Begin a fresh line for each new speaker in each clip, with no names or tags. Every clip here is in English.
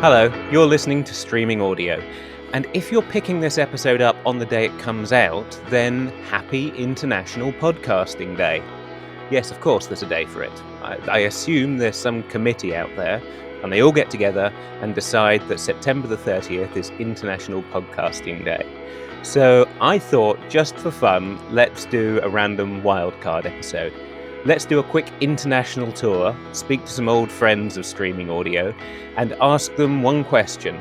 Hello, you're listening to Streaming Audio. And if you're picking this episode up on the day it comes out, then happy International Podcasting Day. Yes, of course there's a day for it. I assume there's some committee out there, and they all get together and decide that September the 30th is International Podcasting Day. So I thought, just for fun, let's do a random wildcard episode. Let's do a quick international tour, speak to some old friends of Streaming Audio, and ask them one question.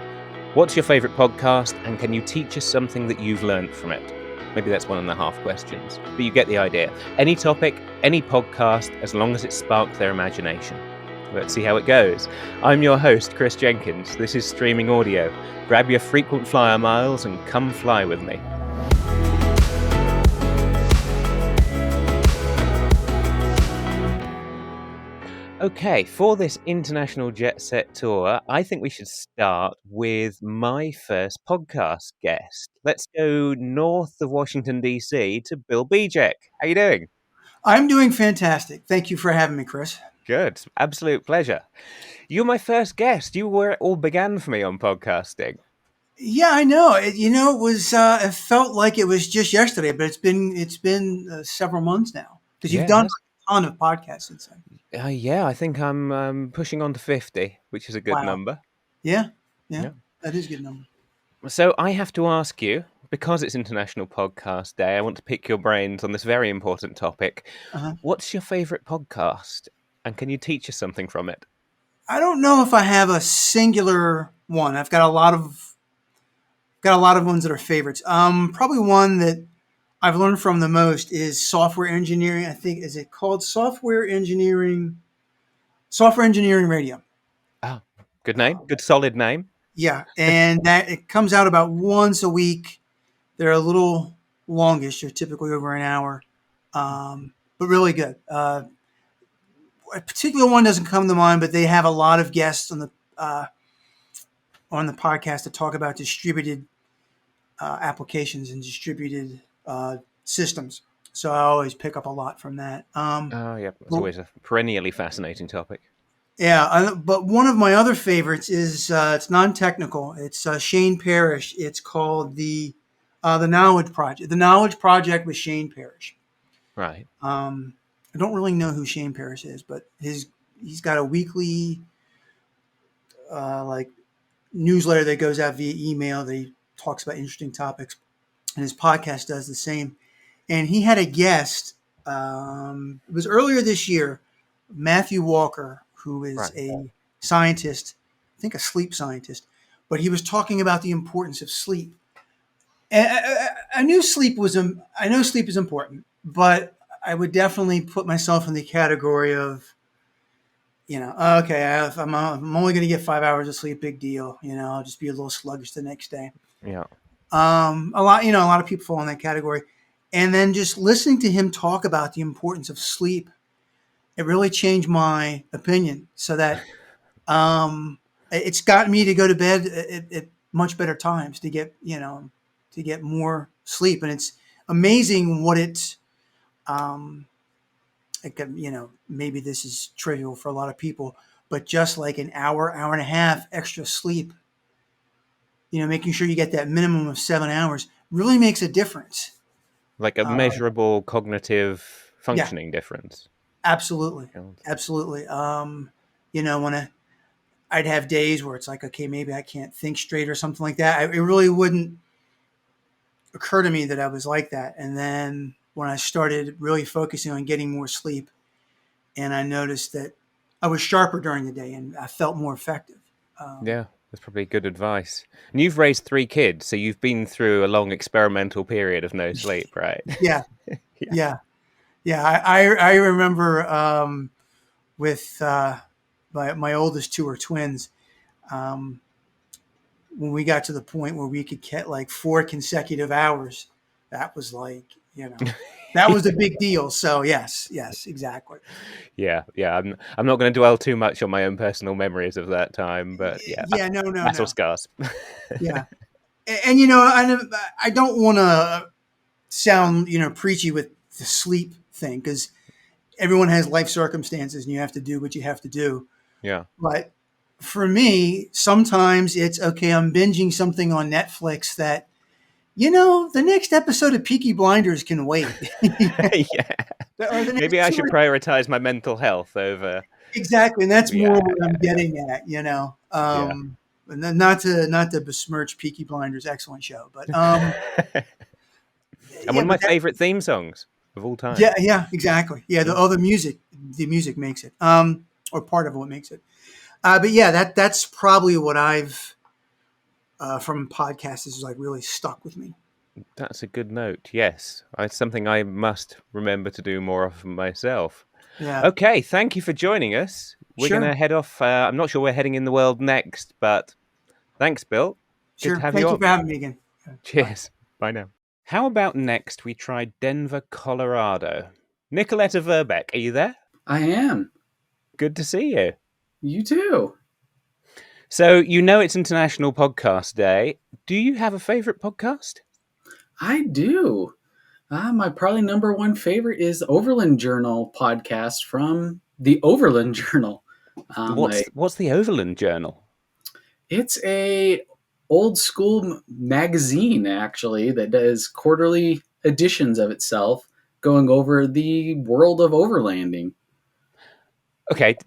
What's your favourite podcast, and can you teach us something that you've learned from it? Maybe that's 1.5 questions, but you get the idea. Any topic, any podcast, as long as it sparked their imagination. Let's see how it goes. I'm your host, Chris Jenkins. This is Streaming Audio. Grab your frequent flyer miles and come fly with me. Okay, for this international jet set tour, I think we should start with my first podcast guest. Let's go north of Washington, D.C. to Bill Bejeck. How you doing?
I'm doing fantastic. Thank you for having me, Chris.
Good. Absolute pleasure. You're my first guest. You were where it all began for me on podcasting.
Yeah, I know. It felt like it was just yesterday, but it's been several months now because you've done a ton of podcasts since then.
Yeah, I think I'm pushing on to 50, which is a good number.
Yeah, that is a good number.
So I have to ask you, because it's International Podcast Day, I want to pick your brains on this very important topic. What's your favourite podcast, and can you teach us something from it?
I don't know if I have a singular one. I've got a lot of ones that are favorites. Probably one that I've learned from the most is software engineering. I think, is it called Software Engineering Radio?
Oh, good name. Good solid name.
Yeah, and that it comes out about once a week. They're a little longish. They're typically over an hour, but really good. A particular one doesn't come to mind, but they have a lot of guests on the podcast to talk about distributed applications and distributed systems. So I always pick up a lot from that.
It's always a perennially fascinating topic.
Yeah, but one of my other favorites is it's non-technical. It's Shane Parrish. It's called the Knowledge Project. The Knowledge Project with Shane Parrish.
Right.
I don't really know who Shane Parrish is, but he's got a weekly newsletter that goes out via email that he talks about interesting topics, and his podcast does the same. And he had a guest. It was earlier this year, Matthew Walker, who is a scientist, I think a sleep scientist, but he was talking about the importance of sleep. And I know sleep is important, but I would definitely put myself in the category of, okay, I'm only going to get 5 hours of sleep, big deal. I'll just be a little sluggish the next day.
Yeah.
A lot of people fall in that category. And then just listening to him talk about the importance of sleep, it really changed my opinion, so that it's gotten me to go to bed at much better times to get more sleep. And it's amazing what maybe this is trivial for a lot of people, but just like an hour and a half extra sleep, making sure you get that minimum of 7 hours really makes a difference.
Like a measurable cognitive functioning difference.
Absolutely. When I'd have days where it's like, okay, maybe I can't think straight or something like that. It really wouldn't occur to me that I was like that. And then when I started really focusing on getting more sleep, and I noticed that I was sharper during the day and I felt more effective.
That's probably good advice. And you've raised 3 kids, so you've been through a long experimental period of no sleep, right?
Yeah. I remember with my oldest 2 are twins. When we got to the point where we could get like 4 consecutive hours, that was like, that was a big deal. So yes, exactly.
Yeah. I'm not going to dwell too much on my own personal memories of that time, but muscle scars.
Yeah, and I don't want to sound preachy with the sleep thing, because everyone has life circumstances and you have to do what you have to do.
Yeah.
But for me, sometimes it's okay. I'm binging something on Netflix that, the next episode of Peaky Blinders can wait.
Yeah.
Or the
Maybe
next
I
two.
should prioritize my mental health over.
Exactly, and that's more
Yeah,
what I'm
yeah,
getting at.
yeah.
And then not to besmirch Peaky Blinders, excellent show, but
And one
yeah,
of my
but that,
favorite theme songs of all time.
yeah, exactly, yeah.
Mm.
The music makes it, or part of what makes it. But yeah, that's probably what I've from podcasts is like really stuck with me.
That's a good note. Yes, it's something I must remember to do more often myself.
Yeah,
Okay, thank you for joining us. We're going
sure,
to head off. I'm not sure we're heading in the world next, but thanks, Bill. Good to
sure.
have you
Thank you for
on.
having me again. Bye.
Cheers. Bye now. How about next we try Denver, Colorado? Nikoleta Verbeck, are you there?
I am.
Good to see you.
You too.
So, it's International Podcast Day. Do you have a favorite podcast?
I do. My probably number one favorite is Overland Journal podcast from the Overland Journal.
What's the Overland Journal?
It's a old school magazine actually that does quarterly editions of itself, going over the world of overlanding.
Okay,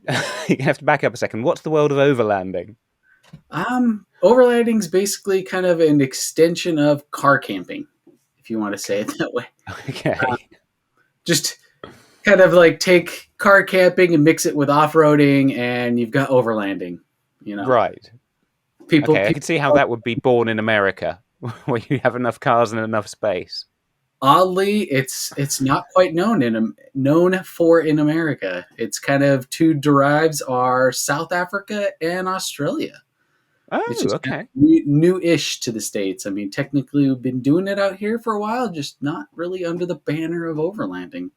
you have to back up a second. What's the world of overlanding?
Overlanding's basically kind of an extension of car camping, if you want to say it that way.
Okay.
Just kind of like take car camping and mix it with off-roading, and you've got overlanding.
Right.
People.
Okay, I can see how that would be born in America, where you have enough cars and enough space.
Oddly, it's not quite known for in America. It's kind of two derives are South Africa and Australia. It's
Oh,
just kind
okay.
of new-ish to the States. I mean, technically, we've been doing it out here for a while, just not really under the banner of overlanding.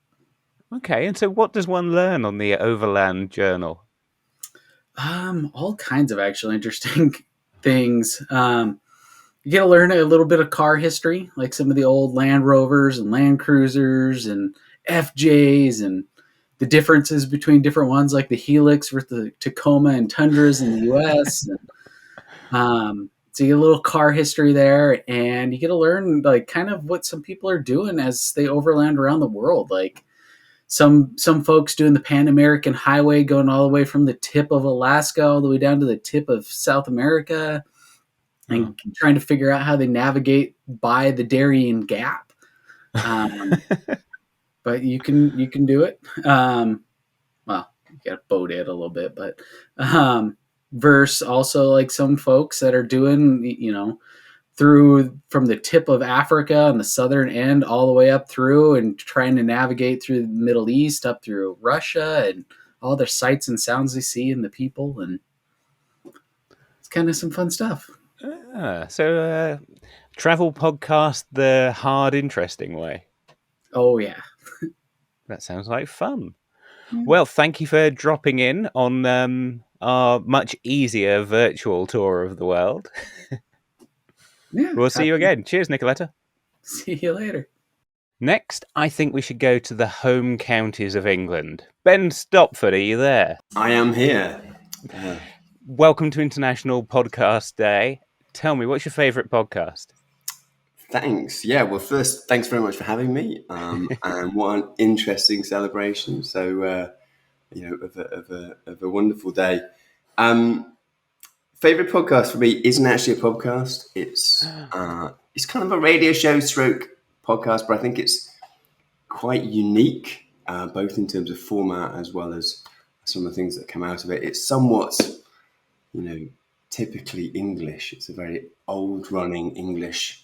Okay, and so what does one learn on the Overland Journal?
All kinds of actually interesting things. You get to learn a little bit of car history, like some of the old Land Rovers and Land Cruisers and FJs and the differences between different ones, like the Helix versus the Tacoma and Tundras in the U.S. So you get a little car history there, and you get to learn like kind of what some people are doing as they overland around the world. Like some folks doing the Pan American Highway, going all the way from the tip of Alaska all the way down to the tip of South America, and trying to figure out how they navigate by the Darien Gap. But you can do it. Well, you got to boat it a little bit, but versus also like some folks that are doing, through from the tip of Africa on the southern end all the way up through and trying to navigate through the Middle East up through Russia and all the sights and sounds they see and the people, and it's kind of some fun stuff.
So travel podcast the hard, interesting way.
Oh, yeah.
That sounds like fun.
Yeah.
Well, thank you for dropping in on our much easier virtual tour of the world.
Yeah.
We'll see you again. Cheers, Nikoleta.
See you later.
Next, I think we should go to the home counties of England. Ben Stopford, are you there?
I am here.
Welcome to International Podcast Day. Tell me, what's your favourite podcast?
Thanks. Yeah, well, first, thanks very much for having me. And what an interesting celebration. So, of a wonderful day. Favorite podcast for me isn't actually a podcast. It's kind of a radio show stroke podcast, but I think it's quite unique, both in terms of format as well as some of the things that come out of it. It's somewhat, typically English. It's a very old running English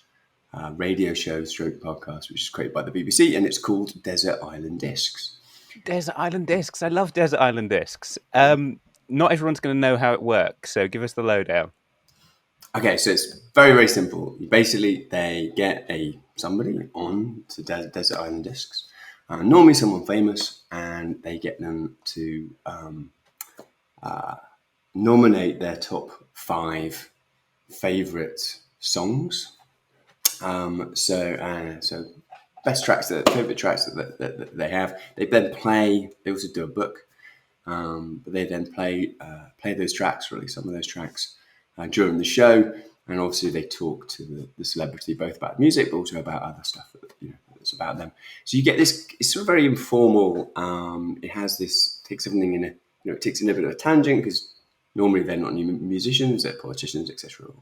radio show stroke podcast, which is created by the BBC, and it's called Desert Island Discs.
Desert Island Discs. I love Desert Island Discs. Not everyone's going to know how it works, so give us the lowdown.
Okay, so it's very, very simple. Basically, they get somebody on to Desert Island Discs, normally someone famous, and they get them to nominate their top 5 favorite songs. So best tracks, favorite tracks that they have. They then play. They also do a book But they then play those tracks, or at least some of those tracks, during the show. And obviously they talk to the celebrity both about music, but also about other stuff that's about them. So you get this, it's sort of very informal. It has this, takes everything in it takes in a bit of a tangent, because normally they're not musicians, they're politicians, etc., or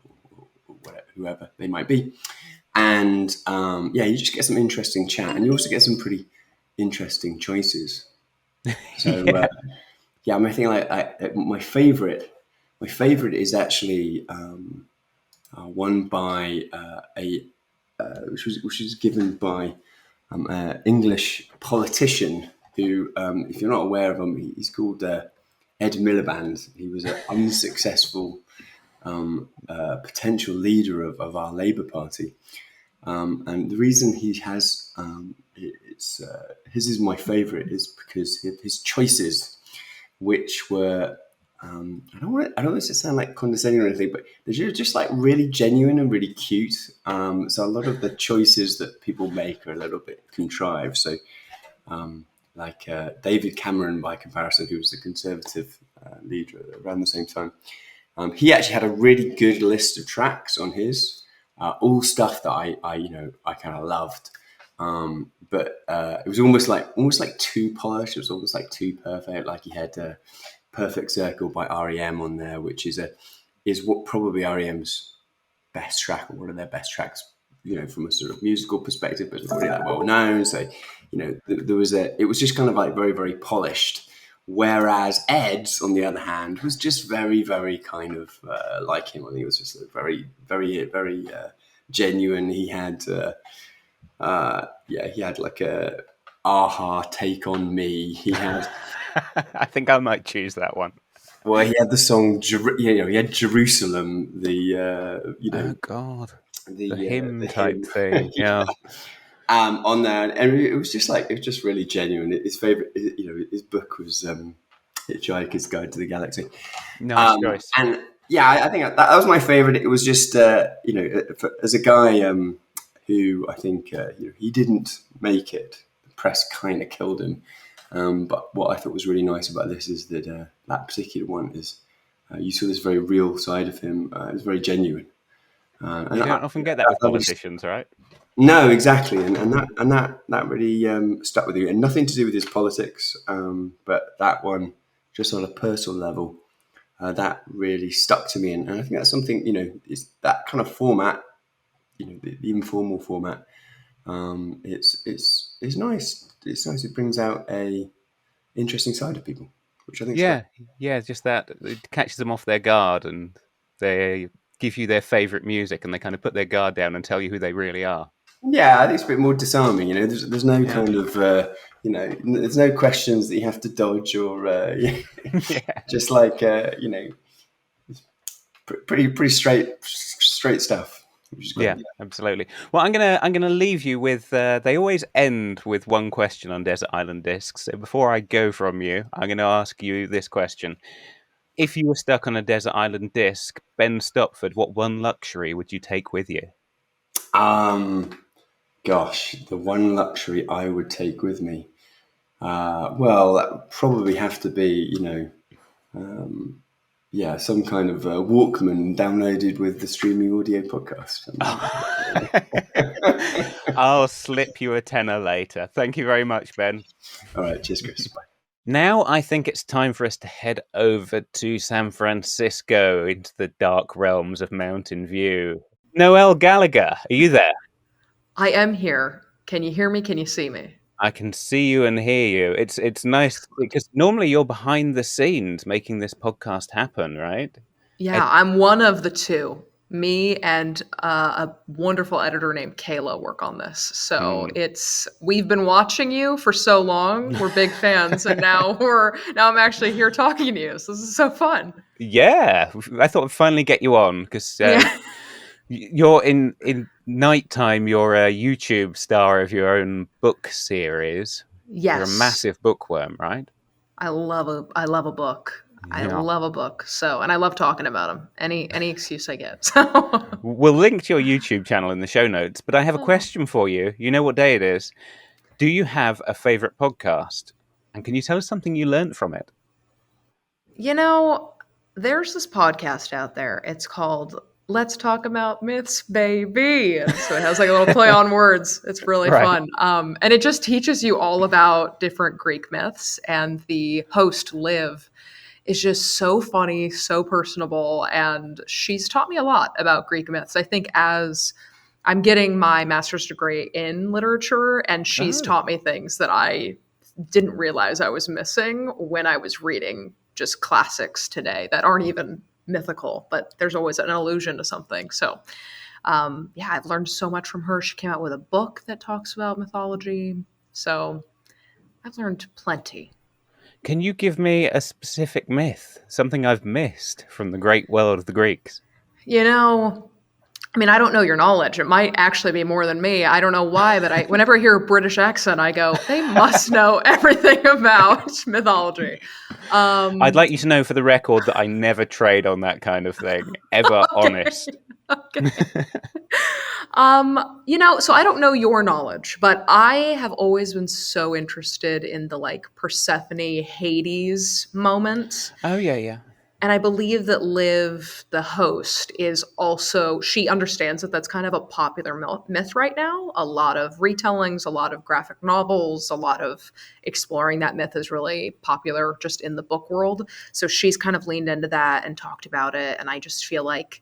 whatever, whoever they might be. And you just get some interesting chat, and you also get some pretty interesting choices. So I think my favorite is actually one by which was given by an English politician who, if you're not aware of him, he's called Ed Miliband. He was an unsuccessful potential leader of our Labour Party. And the reason he has his is my favourite is because his choices, which were I don't want this to sound like condescending or anything, but they're just like really genuine and really cute. So a lot of the choices that people make are a little bit contrived. So David Cameron, by comparison, who was the Conservative leader around the same time, he actually had a really good list of tracks on his, all stuff that I kind of loved. But it was almost like too polished. It was almost like too perfect. Like he had Perfect Circle by REM on there, which is what probably REM's best track, or one of their best tracks, from a sort of musical perspective, but it's not really that well known. So, it was just kind of like very, very polished. Whereas Ed's, on the other hand, was just very, very kind of like him. I think it was just very, very, very genuine. He had, he had like a Aha, Take on Me. He had.
I think I might choose that one.
Well, he had the song, he had Jerusalem,
oh God, the hymn type thing, yeah.
On there, and it was just really genuine. His favorite, his book was Hitchhiker's Guide to the Galaxy.
Nice choice.
And I think that was my favorite. It was just, as a guy who I think he didn't make it. The press kind of killed him. But what I thought was really nice about this is that that particular one is you saw this very real side of him. It was very genuine.
And you don't often get that with politicians, right?
No, exactly, and that really stuck with you, and nothing to do with his politics, but that one, just on a personal level, that really stuck to me, and I think that's something is that kind of format, the informal format. It's nice. It's nice. It brings out a interesting side of people, which I think.
Is just that it catches them off their guard, and they give you their favorite music, and they kind of put their guard down and tell you who they really are.
Yeah, I think it's a bit more disarming. There's no kind of there's no questions that you have to dodge or just like pretty straight stuff.
Yeah, absolutely. Well, I'm gonna leave you with. They always end with one question on Desert Island Discs. So before I go from you, I'm gonna ask you this question: if you were stuck on a desert island disc, Ben Stopford, what one luxury would you take with you?
Gosh, the one luxury I would take with me. Well, that would probably have to be, some kind of Walkman downloaded with the streaming audio podcast.
I'll slip you a tenner later. Thank you very much, Ben.
All right, cheers, Kris. Bye.
Now I think it's time for us to head over to San Francisco into the dark realms of Mountain View. Noelle Gallagher, are you there?
I am here. Can you hear me? Can you see me?
I can see you and hear you. It's nice because normally you're behind the scenes making this podcast happen, right?
Yeah, I'm one of the two. Me and a wonderful editor named Kayla work on this. So we've been watching you for so long. We're big fans, and now I'm actually here talking to you. So this is so fun.
Yeah, I thought I'd finally get you on because you're in nighttime. You're a YouTube star of your own book series.
Yes,
you're a massive bookworm, right?
I love a book. Yeah. I love a book. So, and I love talking about them. Any excuse I get. So.
We'll link to your YouTube channel in the show notes. But I have a question for you. You know what day it is. Do you have a favorite podcast? And can you tell us something you learned from it?
You know, there's this podcast out there. It's called Let's Talk About Myths, Baby. So it has like a little play on words. It's really
Right.
fun. And it just teaches you all about different Greek myths. And the host, Liv, is just so funny, so personable. And she's taught me a lot about Greek myths. I think as I'm getting my master's degree in literature, and she's taught me things that I didn't realize I was missing when I was reading just classics today that aren't even mythical, but there's always an allusion to something. So, yeah, I've learned so much from her. She came out with a book that talks about mythology. So I've learned plenty.
Can you give me a specific myth, something I've missed from the great world of the Greeks?
You know, I mean, I don't know your knowledge. It might actually be more than me. I don't know why, but whenever I hear a British accent, I go, they must know everything about mythology.
I'd like you to know for the record that I never trade on that kind of thing, ever. Honest.
Okay. So I don't know your knowledge, but I have always been so interested in the like Persephone Hades moment.
Oh, yeah.
And I believe that Liv, the host, is also, she understands that that's kind of a popular myth right now. A lot of retellings, a lot of graphic novels, a lot of exploring that myth is really popular just in the book world. So she's kind of leaned into that and talked about it. And I just feel like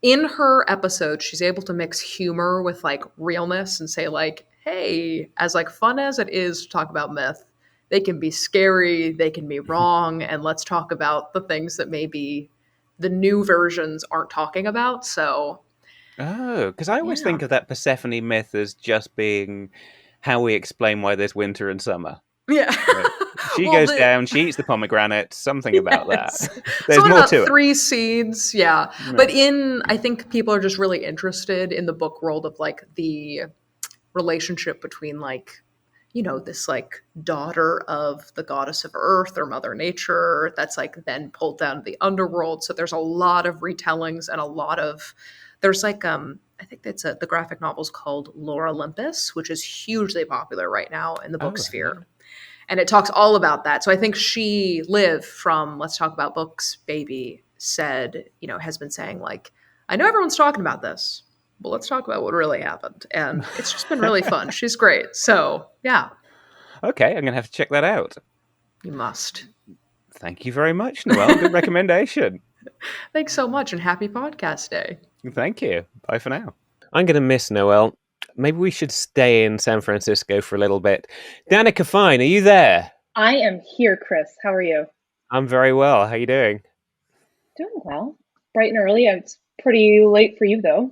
in her episode, she's able to mix humor with like realness and say like, hey, as like fun as it is to talk about myth, they can be scary, they can be wrong, and let's talk about the things that maybe the new versions aren't talking about. So,
Oh, because I always think of that Persephone myth as just being how we explain why there's winter and summer.
yeah.
She goes down, she eats the pomegranate, something about that. There's
Something
more
about
to it.
3 seeds, yeah. But I think people are just really interested in the book world of like the relationship between like, this like daughter of the goddess of earth or mother nature that's like then pulled down to the underworld. So there's a lot of retellings and there's like I think the graphic novel's called Lore Olympus, which is hugely popular right now in the book sphere.
Yeah.
And it talks all about that. So I think Liv from Let's Talk About Books, Baby, said, has been saying like, I know everyone's talking about this, but let's talk about what really happened. And it's just been really fun. She's great. So, yeah.
Okay, I'm going to have to check that out.
You must.
Thank you very much, Noelle. Good recommendation.
Thanks so much, and happy podcast day.
Thank you. Bye for now. I'm going to miss Noelle. Maybe we should stay in San Francisco for a little bit. Danica Fine, are you there?
I am here, Kris. How are you?
I'm very well. How are you doing?
Doing well. Bright and early. It's pretty late for you, though.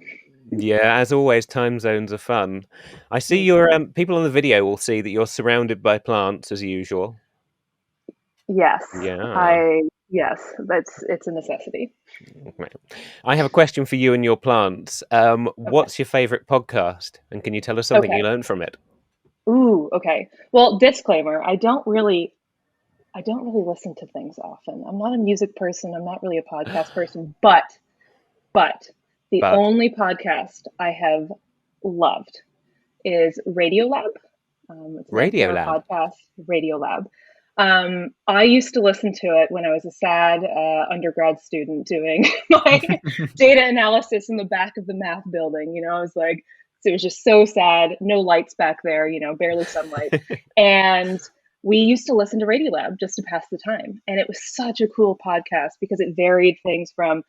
Yeah, as always, time zones are fun. I see your people on the video will see that you're surrounded by plants as usual.
Yes.
Yeah.
Yes, it's a necessity.
Okay. I have a question for you and your plants. What's your favorite podcast? And can you tell us something you learned from it?
Ooh, okay. Well, disclaimer, I don't really listen to things often. I'm not a music person. I'm not really a podcast person, but the only podcast I have loved is Radiolab. It's an NPR podcast, Radiolab. I used to listen to it when I was a sad undergrad student doing my data analysis in the back of the math building. I was like, it was just so sad. No lights back there, barely sunlight. And we used to listen to Radiolab just to pass the time. And it was such a cool podcast because it varied things from,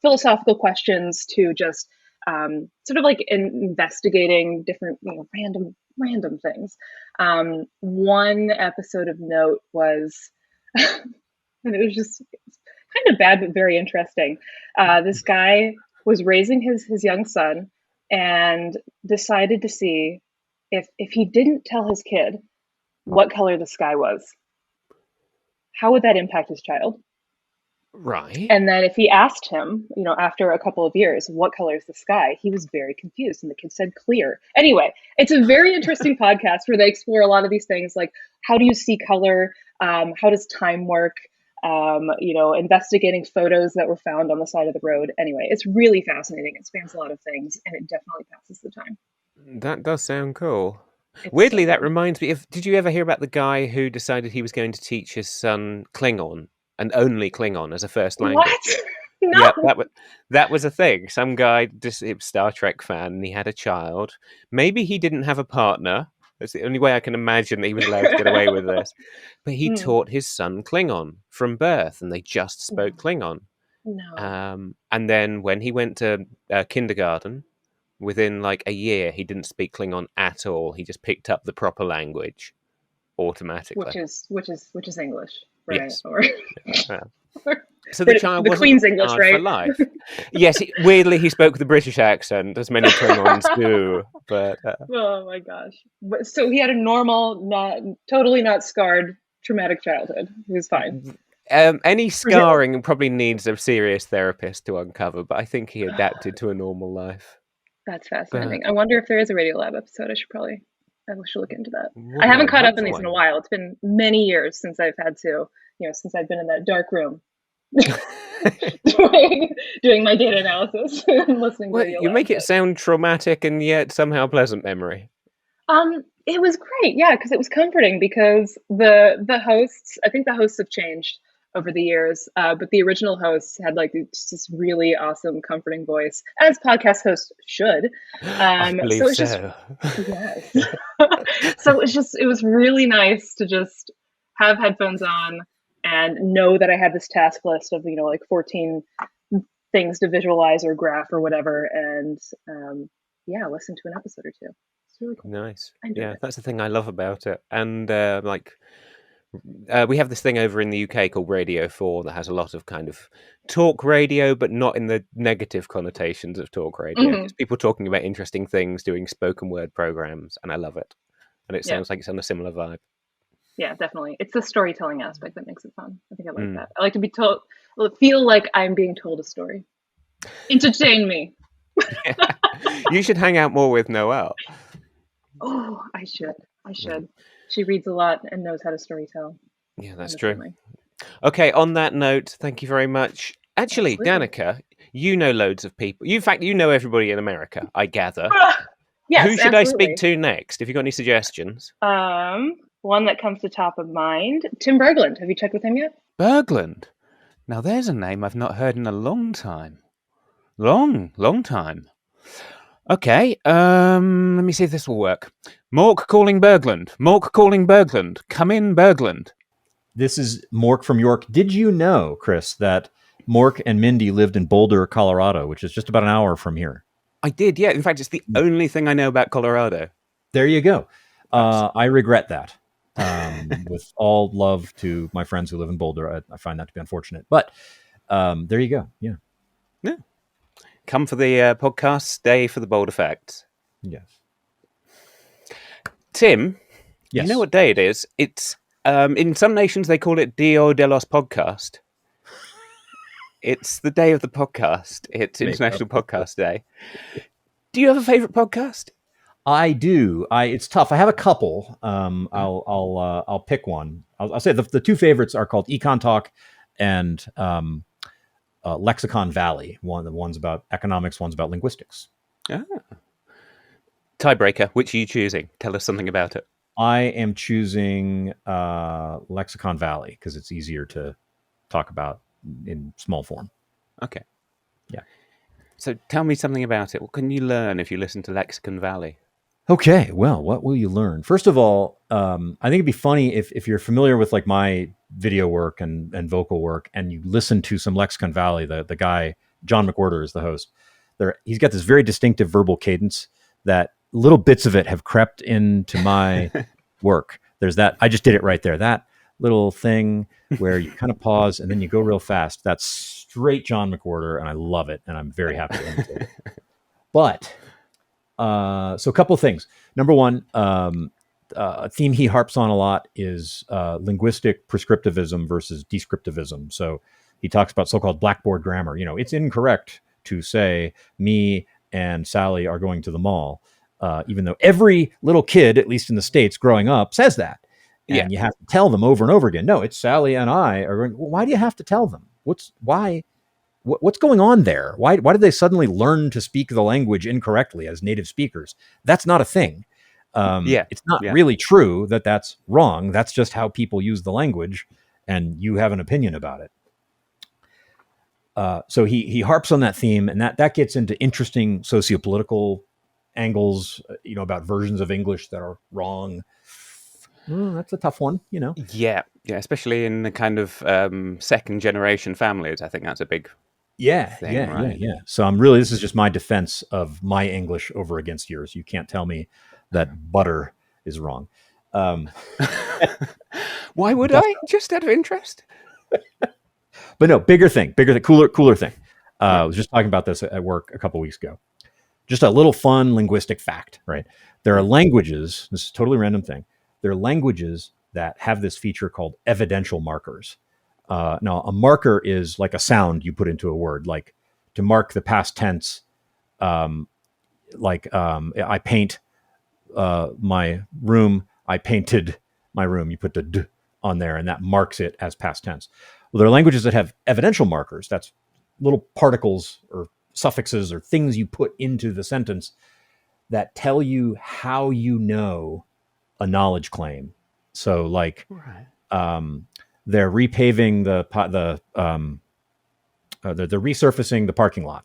philosophical questions to just sort of like investigating different, random things. One episode of note was, and it was just kind of bad, but very interesting. This guy was raising his young son and decided to see if he didn't tell his kid what color the sky was, how would that impact his child?
Right.
And then if he asked him, after a couple of years, what color is the sky? He was very confused. And the kid said clear. Anyway, it's a very interesting podcast where they explore a lot of these things, like how do you see color? How does time work? Investigating photos that were found on the side of the road. Anyway, it's really fascinating. It spans a lot of things and it definitely passes the time.
That does sound cool. Weirdly, that reminds me did you ever hear about the guy who decided he was going to teach his son Klingon? and only Klingon as a first language.
What? No.
Yeah, that was a thing. Some guy, just a Star Trek fan, and he had a child. Maybe he didn't have a partner. That's the only way I can imagine that he was allowed to get away with this. But he taught his son Klingon from birth, and they just spoke Klingon.
No.
And then when he went to kindergarten, within like a year, he didn't speak Klingon at all. He just picked up the proper language automatically,
which is English, right?
Yes.
Or
so the child
the Queen's English,
hard
right?
for life. Yes, weirdly he spoke with a British accent, as many Klingons do. But
oh my gosh! So he had a normal, totally not scarred, traumatic childhood. He was fine.
Any scarring probably needs a serious therapist to uncover, but I think he adapted to a normal life.
That's fascinating. I wonder if there is a Radiolab episode. I should look into that. I haven't caught up on these in a while. It's been many years since I've had to, since I've been in that dark room doing my data analysis and listening to Radiolab.
You make it sound traumatic and yet somehow pleasant memory.
It was great, yeah, because it was comforting because the hosts, I think the hosts have changed over the years, but the original hosts had like this really awesome, comforting voice, as podcast hosts should.
I believe so.
Yes. So it was really nice to just have headphones on and know that I had this task list of, like 14 things to visualize or graph or whatever, and listen to an episode or two. It's really cool.
Nice. Yeah, that's the thing I love about it. And we have this thing over in the UK called Radio 4 that has a lot of kind of talk radio, but not in the negative connotations of talk radio. It's people talking about interesting things, doing spoken word programs, and I love it. And it sounds like it's on a similar vibe. Yeah,
definitely. It's the storytelling aspect that makes it fun. I think I like that. I like to be told, feel like I'm being told a story. Entertain me.
You should hang out more with Noelle.
Oh, I should. She reads a lot and knows how to storytell.
Yeah, that's true. Okay, on that note, thank you very much. Actually, Danica, you know loads of people. In fact, you know everybody in America, I gather.
Yes,
who should I speak to next? Have you got any suggestions?
One that comes to top of mind, Tim Berglund. Have you checked with him yet?
Berglund? Now, there's a name I've not heard in a long time. Long time. Okay, let me see if this will work. Mork calling Berglund. Come in, Berglund.
This is Mork from York. Did you know, Kris, that Mork and Mindy lived in Boulder, Colorado, which is just about an hour from here?
I did, yeah. In fact, it's the only thing I know about Colorado.
There you go. I regret that. With all love to my friends who live in Boulder, I find that to be unfortunate. But there you go. Yeah.
Come for the podcast, stay for the bold effects.
Yes.
Tim,
yes.
You know what day it is? It's in some nations they call it Dia de los Podcast. It's the day of the podcast. It's International Podcast Day. Do you have a favorite podcast?
I do. It's tough. I have a couple. I'll pick one. I'll say the two favorites are called Econ Talk and Lexicon Valley. One's about economics, one's about linguistics.
Tiebreaker, which are you choosing? Tell us something about it.
I am choosing Lexicon Valley because it's easier to talk about in small form.
Okay.
Yeah.
So tell me something about it. What can you learn if you listen to Lexicon Valley?
Okay, well, what will you learn? First of all, I think it'd be funny if you're familiar with like my video work and vocal work, and you listen to some Lexicon Valley. The guy John McWhorter is the host. He's got this very distinctive verbal cadence that little bits of it have crept into my work. There's that. I just did it right there. That little thing where you kind of pause and then you go real fast. That's straight John McWhorter, and I love it, and I'm very happy to imitate it. But so a couple of things. Number one, a theme he harps on a lot is linguistic prescriptivism versus descriptivism. So he talks about so-called blackboard grammar. It's incorrect to say me and Sally are going to the mall, even though every little kid, at least in the States growing up, says that. And you have to tell them over and over again, no, it's Sally and I are going. Well, why do you have to tell them? What's going on there? Why did they suddenly learn to speak the language incorrectly as native speakers? That's not a thing. It's not really true that that's wrong. That's just how people use the language. and you have an opinion about it. So he harps on that theme, and that gets into interesting sociopolitical angles, about versions of English that are wrong. That's a tough one,
Yeah, especially in the kind of second generation families. I think that's a big thing, right?
Yeah. So this is just my defense of my English over against yours. You can't tell me that butter is wrong.
Why would I? Just out of interest.
But no, bigger thing, cooler thing. I was just talking about this at work a couple weeks ago. Just a little fun linguistic fact, right? There are languages, this is a totally random thing. There are languages that have this feature called evidential markers. Now, a marker is like a sound you put into a word, like to mark the past tense, I paint my room, I painted my room. You put the d on there, and that marks it as past tense. Well, there are languages that have evidential markers. That's little particles or suffixes or things you put into the sentence that tell you how you know a knowledge claim. So, like, they're repaving they're resurfacing the parking lot.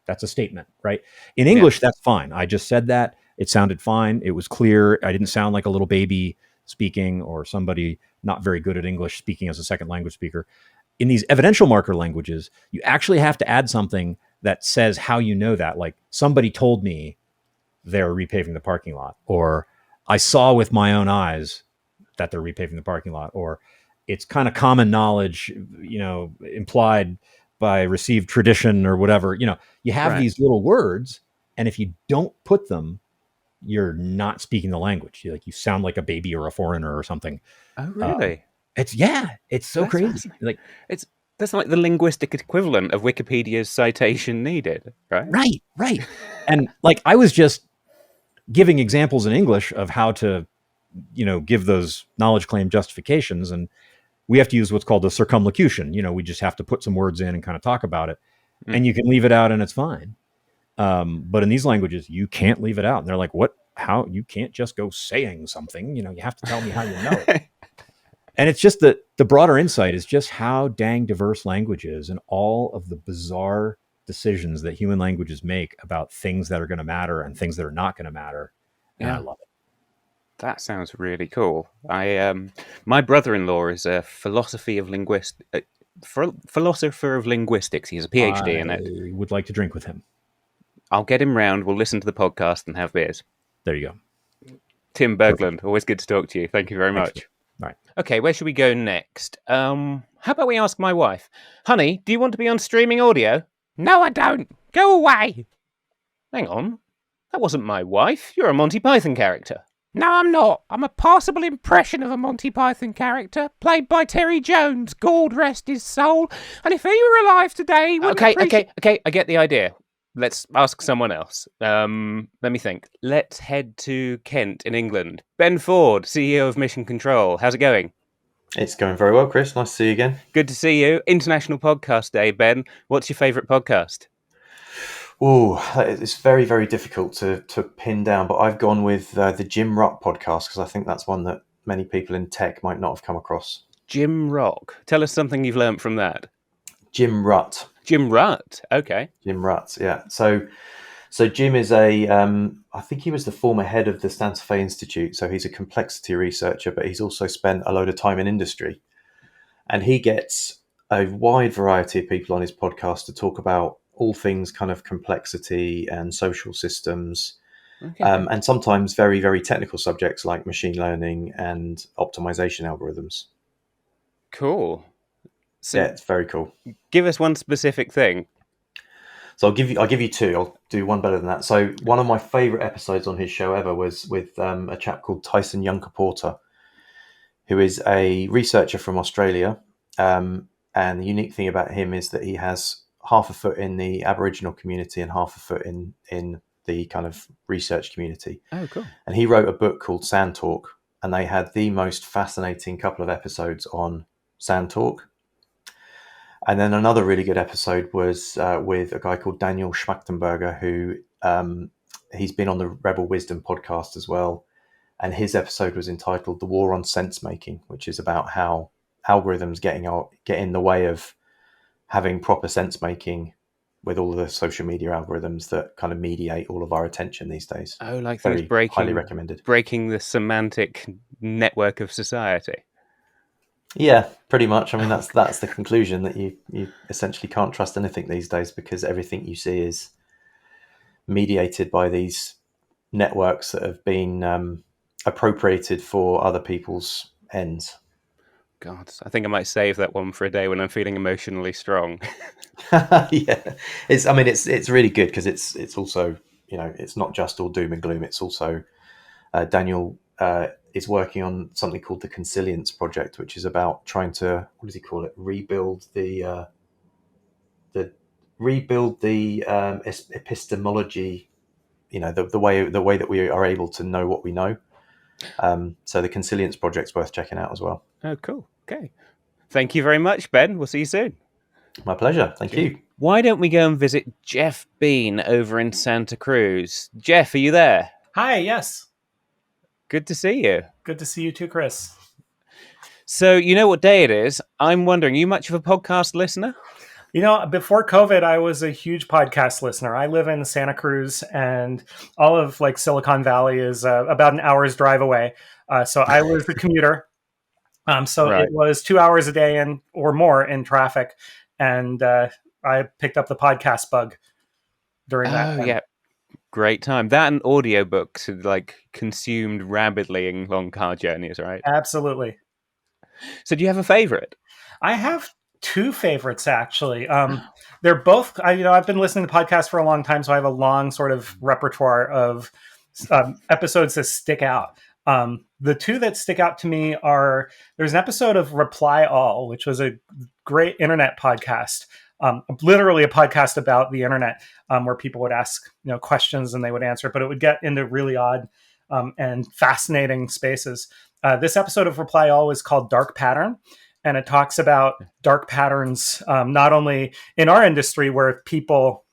That's a statement, right? In English, that's fine. I just said that. It sounded fine. It was clear. I didn't sound like a little baby speaking or somebody not very good at English speaking as a second language speaker. In these evidential marker languages, you actually have to add something that says how you know that. Like, somebody told me they're repaving the parking lot, or I saw with my own eyes that they're repaving the parking lot, or it's kind of common knowledge, implied by received tradition or whatever. You have these little words, and if you don't put them, you're not speaking the language. You sound like a baby or a foreigner or something.
Oh, really?
It's so that's crazy. Like,
that's like the linguistic equivalent of Wikipedia's citation needed, right?
Right. And like, I was just giving examples in English of how to, give those knowledge claim justifications, and we have to use what's called a circumlocution. We just have to put some words in and kind of talk about it, and you can leave it out and it's fine. But in these languages, you can't leave it out. And they're like, what? How? You can't just go saying something. You have to tell me how you know it. And it's just that the broader insight is just how dang diverse language is, and all of the bizarre decisions that human languages make about things that are going to matter and things that are not going to matter. And I love it.
That sounds really cool. My brother-in-law is a philosopher of linguistics. He's a PhD in it.
I would like to drink with him.
I'll get him round. We'll listen to the podcast and have beers.
There you go.
Tim Berglund, always good to talk to you. Thank you very much.
All right.
Okay, where should we go next? How about we ask my wife? Honey, do you want to be on streaming audio? No, I don't. Go away. Hang on. That wasn't my wife. You're a Monty Python character. No, I'm not. I'm a passable impression of a Monty Python character, played by Terry Jones, God rest his soul. And if he were alive today, he wouldn't
Okay.
I get the idea. Let's ask someone else. Let me think. Let's head to Kent in England. Ben Ford, CEO of Mission Control. How's it going?
It's going very well, Kris. Nice to see you again.
Good to see you. International Podcast Day, Ben. What's your favourite podcast?
Oh, it's very, very difficult to pin down, but I've gone with the Jim Rutt podcast because I think that's one that many people in tech might not have come across.
Jim Rock. Tell us something you've learned from that.
Jim Rutt.
Jim Rutt. Okay.
Jim Rutt. Yeah. So Jim is I think he was the former head of the Santa Fe Institute. So he's a complexity researcher, but he's also spent a load of time in industry, and he gets a wide variety of people on his podcast to talk about all things kind of complexity and social systems, and sometimes very, very technical subjects like machine learning and optimization algorithms.
Cool. So
yeah, it's very cool.
Give us one specific thing.
So I'll give you two. I'll do one better than that. So one of my favorite episodes on his show ever was with a chap called Tyson Yunkaporta, who is a researcher from Australia. And the unique thing about him is that he has half a foot in the Aboriginal community and half a foot in the kind of research community.
Oh, cool.
And he wrote a book called Sand Talk, and they had the most fascinating couple of episodes on Sand Talk. And then another really good episode was with a guy called Daniel Schmachtenberger, who he's been on the Rebel Wisdom podcast as well. And his episode was entitled The War on Sense Making, which is about how algorithms get in the way of having proper sense making with all of the social media algorithms that kind of mediate all of our attention these days.
Oh, like
Very
things
highly recommended.
breaking the semantic network of society.
Yeah, pretty much. I mean, that's the conclusion, that you essentially can't trust anything these days because everything you see is mediated by these networks that have been appropriated for other people's ends.
God, I think I might save that one for a day when I'm feeling emotionally strong.
Yeah, it's really good because it's also, it's not just all doom and gloom. It's also Daniel is working on something called the Consilience Project, which is about trying to, what does he call it? Rebuild the epistemology. The way that we are able to know what we know. So the Consilience Project's worth checking out as well.
Oh, cool. Okay. Thank you very much, Ben. We'll see you soon.
My pleasure. Thank you.
Why don't we go and visit Jeff Bean over in Santa Cruz? Jeff, are you there?
Hi, yes.
Good to see you.
Good to see you too, Kris.
So, you know what day it is? I'm wondering, you much of a podcast listener?
Before COVID, I was a huge podcast listener. I live in Santa Cruz, and all of Silicon Valley is about an hour's drive away. So I was a commuter. It was 2 hours a day or more in traffic. And I picked up the podcast bug during that time.
Yeah. Great time. That and audiobooks had consumed rapidly in long car journeys, right?
Absolutely.
So do you have a favorite?
I have two favorites, actually. They're both, I've been listening to podcasts for a long time, so I have a long sort of repertoire of episodes that stick out. The two that stick out to me are, there's an episode of Reply All, which was a great internet podcast, literally a podcast about the internet, where people would ask questions and they would answer, but it would get into really odd and fascinating spaces. This episode of Reply All is called Dark Pattern, and it talks about dark patterns, not only in our industry where people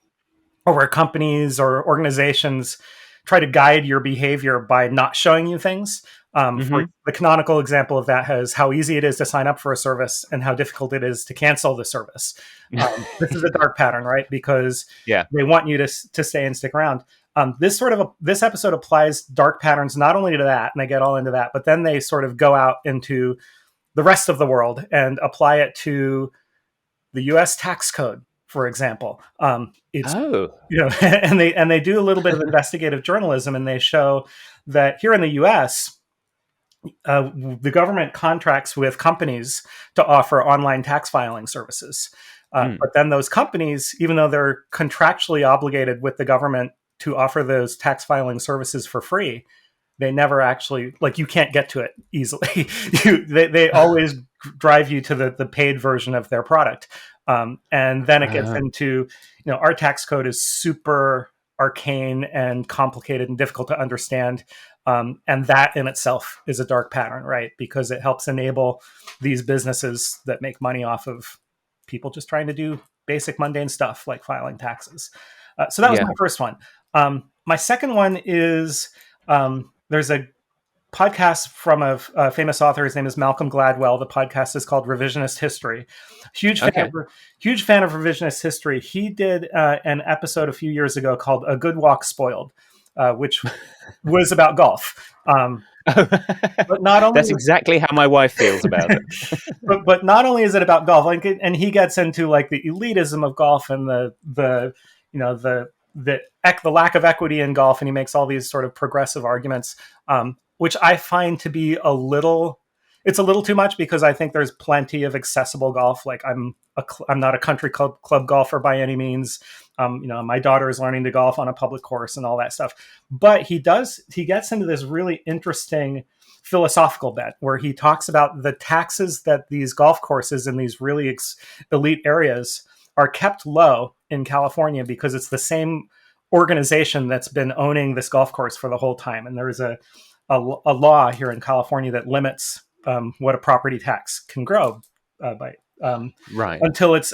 or where companies or organizations try to guide your behavior by not showing you things. For the canonical example of that is how easy it is to sign up for a service and how difficult it is to cancel the service. This is a dark pattern, right? Because they want you to stay and stick around. This episode applies dark patterns not only to that, and they get all into that, but then they sort of go out into the rest of the world and apply it to the U.S. tax code, for example. And they do a little bit of investigative journalism, and they show that here in the U.S., the government contracts with companies to offer online tax filing services. But then those companies, even though they're contractually obligated with the government to offer those tax filing services for free, they never actually, you can't get to it easily. They always drive you to the paid version of their product. And then it gets into, our tax code is super arcane and complicated and difficult to understand. And that in itself is a dark pattern, right? Because it helps enable these businesses that make money off of people just trying to do basic mundane stuff like filing taxes. So that was my first one. My second one is, there's a podcast from a famous author. His name is Malcolm Gladwell. The podcast is called Revisionist History. Huge fan of Revisionist History. He did an episode a few years ago called A Good Walk Spoiled, which was about golf. But not only
that's exactly how my wife feels about it.
but not only is it about golf, and he gets into the elitism of golf and the lack of equity in golf, and he makes all these sort of progressive arguments, which I find to be a little too much, because I think there's plenty of accessible golf. I'm not a country club golfer by any means. My daughter is learning to golf on a public course and all that stuff. But he gets into this really interesting philosophical bent where he talks about the taxes that these golf courses in these really elite areas are kept low in California because it's the same organization that's been owning this golf course for the whole time. And there is a law here in California that limits what a property tax can grow by until it's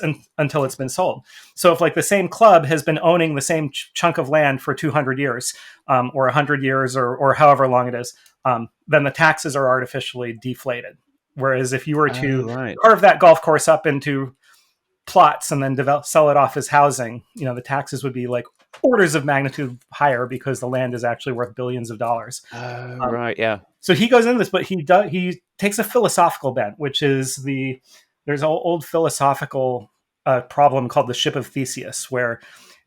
been sold. So if the same club has been owning the same chunk of land for 200 years or 100 years or however long it is, then the taxes are artificially deflated. Whereas if you were to
right.
carve that golf course up into plots and then sell it off as housing, the taxes would be like orders of magnitude higher because the land is actually worth billions of dollars.
Right, yeah.
So he goes into this, but he takes a philosophical bent, which is there's an old philosophical problem called the ship of Theseus, where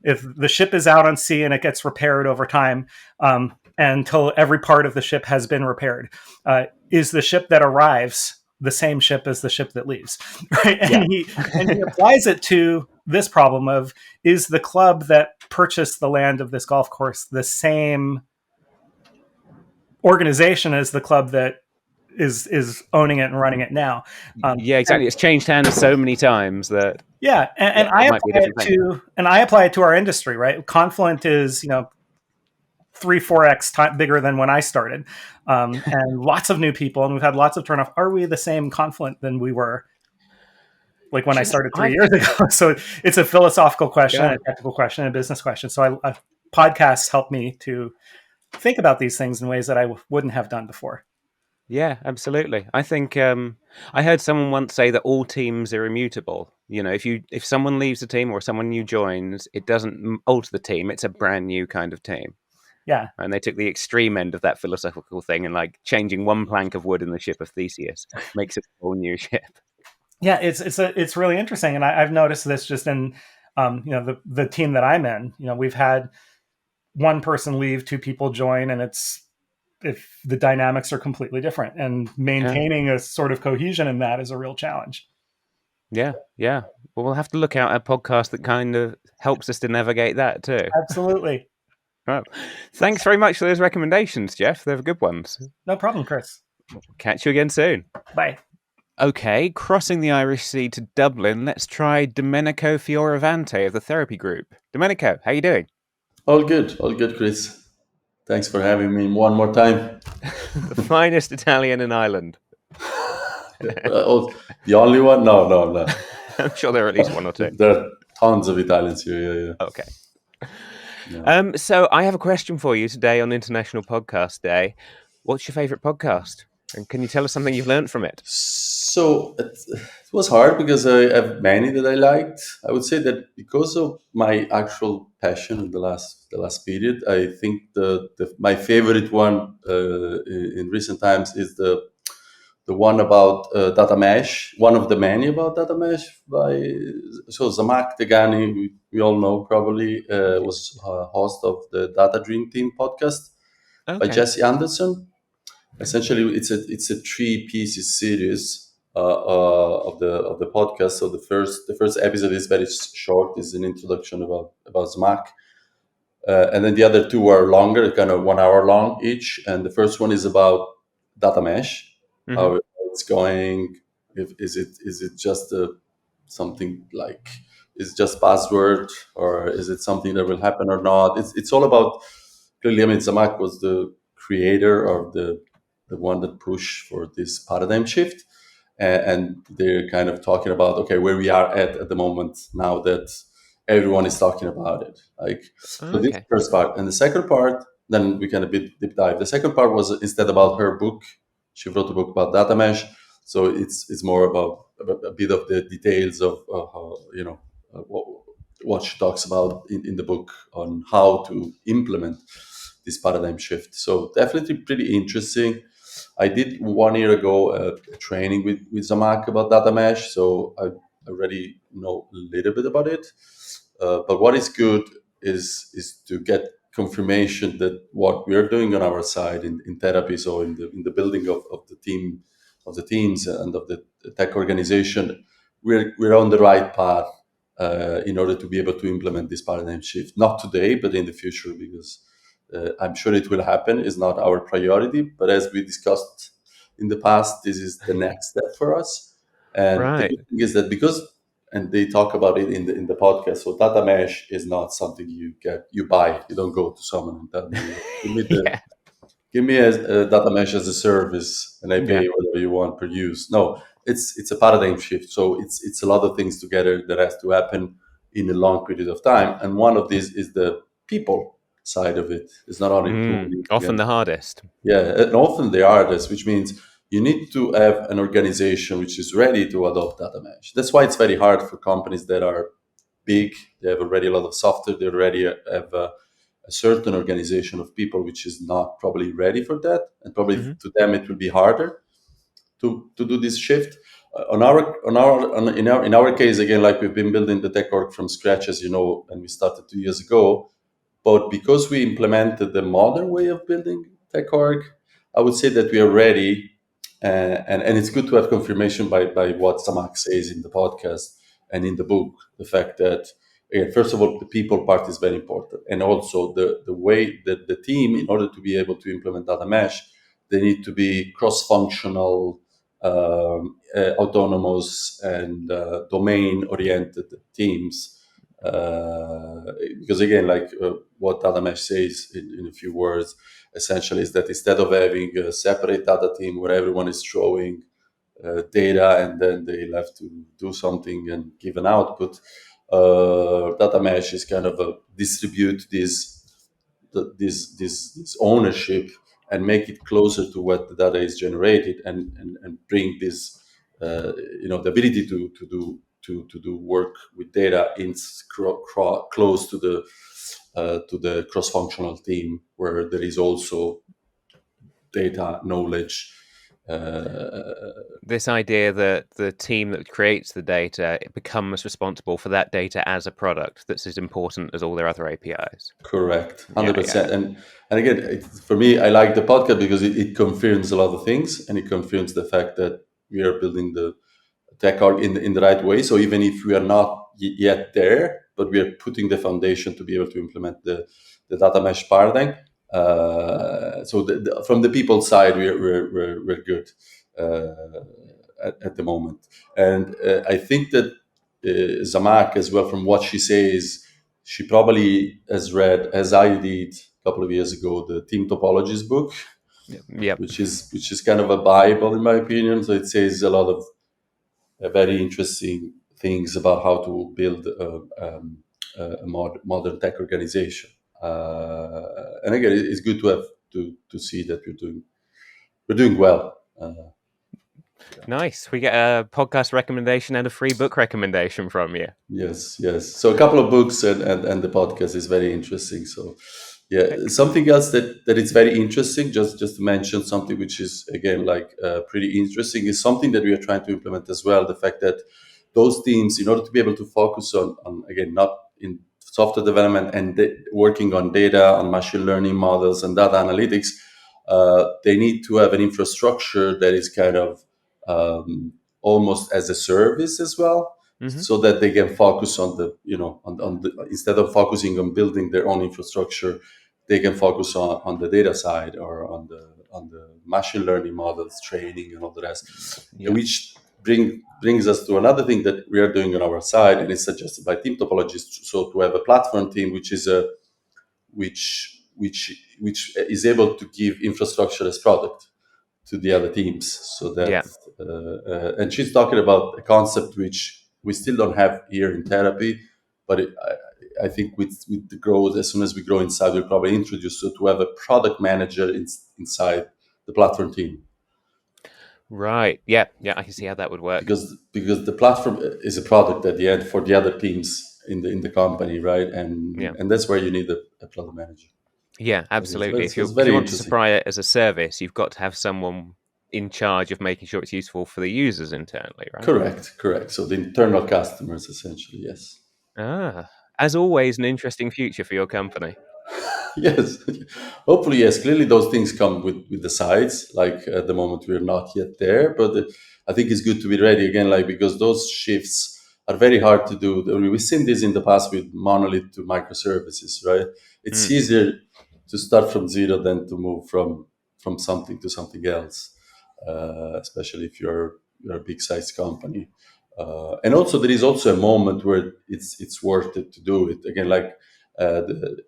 if the ship is out on sea and it gets repaired over time until every part of the ship has been repaired, is the ship that arrives the same ship as the ship that leaves? Right? And he applies it to this problem of, is the club that purchased the land of this golf course the same organization as the club that is owning it and running it now?
Yeah, exactly. It's changed hands so many times that
and I apply it to our industry, right? Confluent is 3-4x bigger than when I started, and lots of new people, and we've had lots of turnoff. Are we the same Confluent than we were like when I started 3 years ago? So it's a philosophical question, a technical question, a business question. So podcasts help me to think about these things in ways that I wouldn't have done before.
Yeah, absolutely. I think I heard someone once say that all teams are immutable. If someone leaves the team or someone new joins, it doesn't alter the team. It's a brand new kind of team.
Yeah.
And they took the extreme end of that philosophical thing, and like changing one plank of wood in the ship of Theseus makes it a whole new ship.
Yeah, it's really interesting, and I've noticed this just in the team that I'm in. We've had one person leave, 2 people join, and if the dynamics are completely different, and maintaining a sort of cohesion in that is a real challenge.
Yeah. Well, we'll have to look out a podcast that kind of helps us to navigate that too.
Absolutely.
Well, thanks very much for those recommendations, Jeff. They're good ones.
No problem, Kris.
Catch you again soon.
Bye.
Okay, crossing the Irish Sea to Dublin, let's try Domenico Fioravanti of the Therapie group. Domenico, how you doing?
All good, Kris. Thanks for having me one more time.
The finest Italian in Ireland.
The only one? No.
I'm sure there are at least one or two.
There are tons of Italians here, yeah.
Okay. Yeah. So I have a question for you today on International Podcast Day. What's your favourite podcast? And can you tell us something you've learned from it?
So it was hard because I have many that I liked. I would say that because of my actual passion in the last period, I think my favorite one in recent times is the one about data mesh. One of the many about data mesh by Zhamak Dehghani, we all know probably, was host of the Data Dream Team podcast by Jesse Anderson. Essentially, it's a 3-piece series of the podcast. So the first episode is very short; is an introduction about Zhamak, and then the other 2 are longer, kind of 1 hour long each. And the first one is about data mesh, how it's going. Is it just something like, is it just buzzword, or is it something that will happen or not? It's all about, clearly. I mean, Zhamak was the creator of the one that pushed for this paradigm shift, and they're kind of talking about where we are at the moment now that everyone is talking about it. So this is the first part, and the second part, then we can a bit deep dive. The second part was instead about her book. She wrote a book about data mesh, so it's more about a bit of the details of how, what she talks about in the book on how to implement this paradigm shift. So definitely pretty interesting. I did 1 year ago a training with Zhamak about data mesh, so I already know a little bit about it. But what is good is to get confirmation that what we are doing on our side in Therapie, so in the building of the teams and of the tech organization, we're on the right path in order to be able to implement this paradigm shift. Not today, but in the future, because I'm sure it will happen. It's not our priority, but as we discussed in the past, this is the next step for us. And the good thing is that and they talk about it in the podcast. So data mesh is not something you buy. You don't go to someone and tell them, give me a data mesh as a service, and I pay whatever you want per use. No, it's a paradigm shift. So it's a lot of things together that has to happen in a long period of time. And one of these is the people side of it. It's not only tooling.
Often the hardest.
Yeah, and often the hardest, which means you need to have an organization which is ready to adopt data mesh. That's why it's very hard for companies that are big. They have already a lot of software. They already have a certain organization of people which is not probably ready for that, and probably to them it will be harder to do this shift. In our case, again, like we've been building the tech org from scratch, as you know, and we started 2 years ago. But because we implemented the modern way of building tech org, I would say that we are ready. And it's good to have confirmation by what Samak says in the podcast and in the book. The fact that, again, first of all, the people part is very important. And also the way that the team, in order to be able to implement data mesh, they need to be cross-functional, autonomous, and domain-oriented teams. Because again, like what data mesh says in a few words, essentially is that instead of having a separate data team where everyone is throwing data and then they'll have to do something and give an output, data mesh is kind of distribute this ownership and make it closer to what the data is generated, and bring this the ability to do work with data in close to the cross-functional team, where there is also data knowledge.
This idea that the team that creates the data, it becomes responsible for that data as a product that's as important as all their other APIs.
Correct, 100%. And again, for me, I like the podcast because it confirms a lot of things, and it confirms the fact that we are building the tech org in the right way. So even if we are not yet there, but we are putting the foundation to be able to implement the data mesh paradigm. So from the people side, we're good at the moment. And I think that Zamak as well, from what she says, she probably has read, as I did a couple of years ago, the Team Topologist book, which is kind of a Bible in my opinion. So it says a lot of very interesting things about how to build a modern tech organization. And again, it's good to have to see that we're doing well.
Nice. We get a podcast recommendation and a free book recommendation from you.
Yes. So a couple of books and the podcast is very interesting. So something else that is very interesting, just to mention something which is again like pretty interesting, is something that we are trying to implement as well. The fact that those teams, in order to be able to focus on again, not in software development and working on data, on machine learning models and data analytics, they need to have an infrastructure that is kind of almost as a service as well, so that they can focus on the instead of focusing on building their own infrastructure, they can focus on the data side or on the machine learning models, training, and all the rest, which brings us to another thing that we are doing on our side, and it's suggested by Team Topologist. So to have a platform team which is which is able to give infrastructure as product to the other teams, so that and she's talking about a concept which we still don't have here in Therapie, but I think with the growth, as soon as we grow inside, we'll probably introduce to have a product manager inside the platform team.
Right. Yeah, I can see how that would work.
Because the platform is a product at the end for the other teams in the company, right? And that's where you need a product manager.
Yeah, absolutely. If you want to supply it as a service, you've got to have someone in charge of making sure it's useful for the users internally, right?
Correct. So the internal customers, essentially, yes.
As always, an interesting future for your company.
Yes, hopefully, yes. Clearly, those things come with the sides. Like at the moment, we're not yet there, but I think it's good to be ready again. Like, because those shifts are very hard to do. I mean, we've seen this in the past with monolith to microservices, right? It's easier to start from zero than to move from something to something else, especially if you're a big size company. And also, there is also a moment where it's worth it to do it again. Like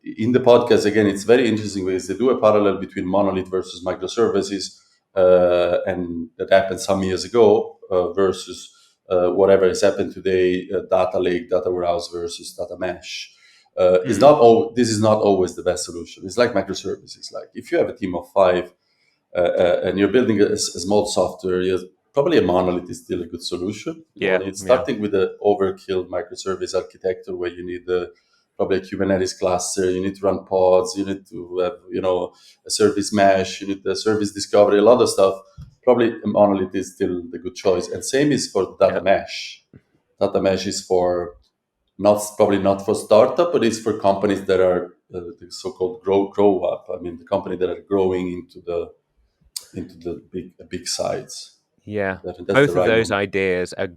in the podcast, again, it's very interesting because they do a parallel between monolith versus microservices, and that happened some years ago versus whatever has happened today, data lake, data warehouse versus data mesh. This is not always the best solution. It's like microservices. Like if you have a team of 5, and you're building a small software, probably a monolith is still a good solution. It's starting with the overkill microservice architecture where you need probably a Kubernetes cluster, you need to run pods, you need to have, a service mesh, you need the service discovery, a lot of stuff. Probably a monolith is still the good choice. And same is for data mesh. Data mesh is probably not for startup, but it's for companies that are the so-called grow up. I mean, the company that are growing into the big sites.
Yeah,
that's
both
the
of
right
those
moment.
ideas are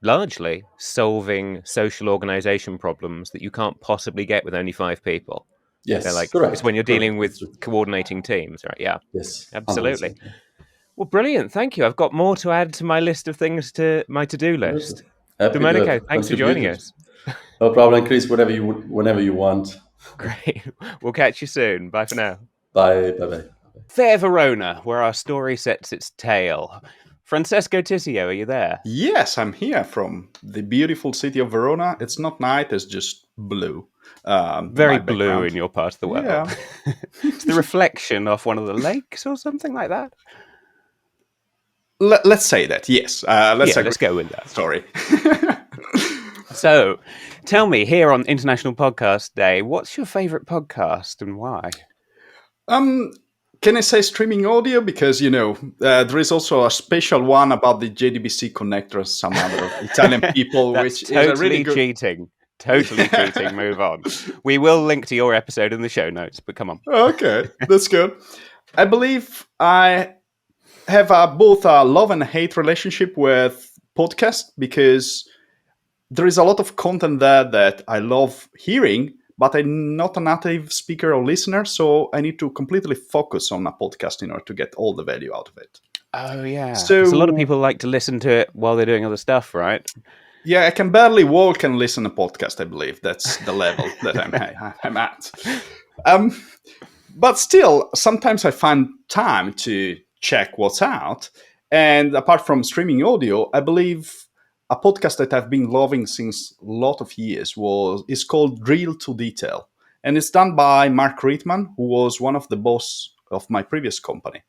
largely solving social organization problems that you can't possibly get with only 5 people.
Yes,
They're like,
correct.
it's when you're dealing with
That's true.
coordinating teams, right? Yeah,
Yes,
absolutely.
100%.
Well, brilliant. Thank you. I've got more to add to my list of things my to-do list.
Happy to
Domenico,
have
thanks for joining
contributed.
us.
No problem, Kris. Whenever you want.
Great. We'll catch you soon. Bye for now.
Bye. Bye.
Fair Verona, where our story sets its tail. Francesco Tisiot, are you there?
Yes, I'm here from the beautiful city of Verona. It's not night, it's just blue.
Very blue in your part of the world.
Yeah.
It's the reflection off one of the lakes or something like that.
Let's say that, yes.
Let's go with that.
Sorry.
So, tell me, here on International Podcast Day, what's your favourite podcast and why?
Can I say streaming audio? Because, there is also a special one about the JDBC connector and some other Italian people,
That's
which
totally
is a really good...
cheating. Totally cheating. Move on. We will link to your episode in the show notes, but come on.
Okay, that's good. I believe I have both a love and hate relationship with podcast because there is a lot of content there that I love hearing, but I'm not a native speaker or listener, so I need to completely focus on a podcast in order to get all the value out of it.
Oh, yeah.
So
'cause a lot of people like to listen to it while they're doing other stuff, right?
Yeah, I can barely walk and listen to podcast, I believe. That's the level that I'm at. But still, sometimes I find time to check what's out. And apart from streaming audio, I believe a podcast that I've been loving since a lot of years is called Drill to Detail. And it's done by Mark Rittman, who was one of the boss of my previous company.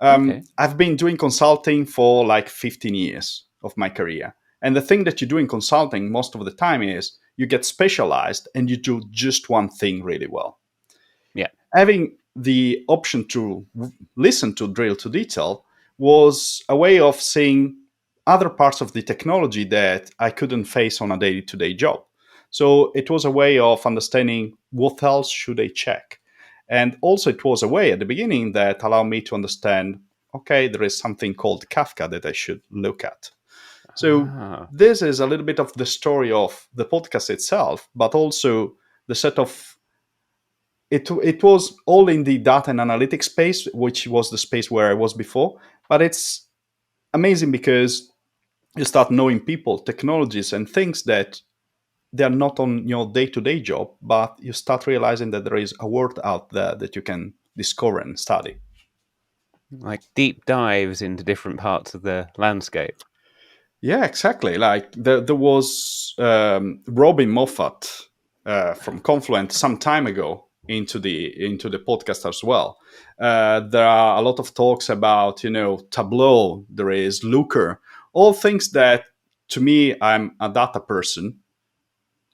Okay.
I've been doing consulting for like 15 years of my career. And the thing that you do in consulting most of the time is you get specialized and you do just one thing really well.
Yeah.
Having the option to listen to Drill to Detail was a way of seeing other parts of the technology that I couldn't face on a day-to-day job. So it was a way of understanding what else should I check. And also it was a way at the beginning that allowed me to understand, okay, there is something called Kafka that I should look at. So this is a little bit of the story of the podcast itself, but also the set of... It was all in the data and analytics space, which was the space where I was before. But it's amazing because you start knowing people, technologies, and things that they're not on your day-to-day job, but you start realizing that there is a world out there that you can discover and study.
Like deep dives into different parts of the landscape.
Yeah, exactly. Like there was Robin Moffatt from Confluent some time ago into the podcast as well. There are a lot of talks about Tableau. There is Looker, all things that to me, I'm a data person.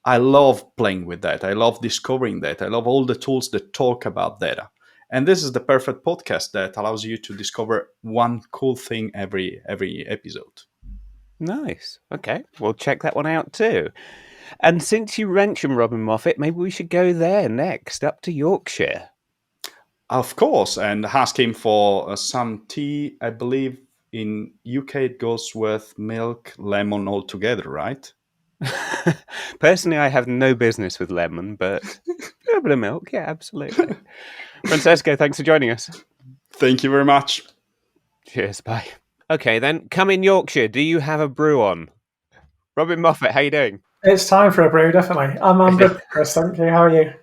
I love playing with that. I love discovering that. I love all the tools that talk about data. And this is the perfect podcast that allows you to discover one cool thing every episode.
Nice. Okay, we'll check that one out too. And since you mentioned Robin Moffatt, maybe we should go there next, up to Yorkshire.
Of course, and ask him for some tea. I believe in UK it goes with milk, lemon all together, right?
Personally, I have no business with lemon, but a little bit of milk, yeah, absolutely. Francesco, thanks for joining us.
Thank you very much.
Cheers, bye. Okay, then, come in Yorkshire. Do you have a brew on? Robin Moffatt, how you doing?
It's time for a brew, definitely. I'm good, Kris. Thank you. How are you?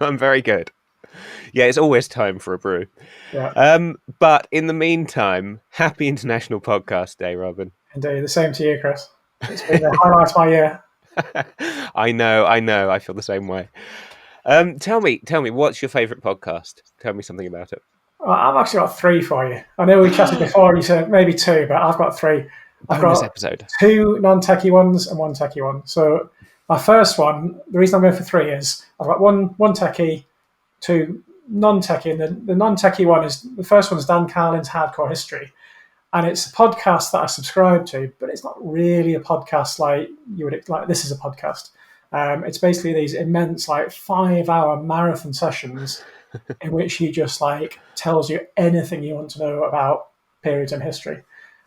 I'm very good. Yeah, it's always time for a brew.
Yeah.
But in the meantime, happy International Podcast Day, Robin.
Indeed. The same to you, Kris. It's been the highlight of my year.
I know. I feel the same way. Tell me, what's your favourite podcast? Tell me something about it.
Well, I've actually got three for you. I know we chatted before, and you said maybe two, but I've got three. I've
Bonus
got
episode.
two non-techie ones and one techie one. So my first one, the reason I'm going for three is I've got one techie, two non-techie, and the non-techie one is the first one is Dan Carlin's Hardcore History, and it's a podcast that I subscribe to, but it's not really a podcast like you would like. This is a podcast. It's basically these immense 5-hour marathon sessions in which he just tells you anything you want to know about periods in history.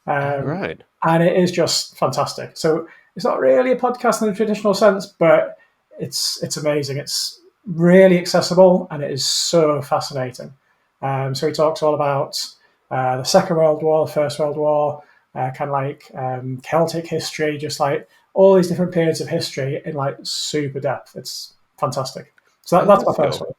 Right.
And it is just fantastic. So it's not really a podcast in the traditional sense, but it's amazing. It's really accessible and it is so fascinating. So he talks all about the Second World War, the First World War, Celtic history, just all these different periods of history in super depth. It's fantastic. So that's my first one.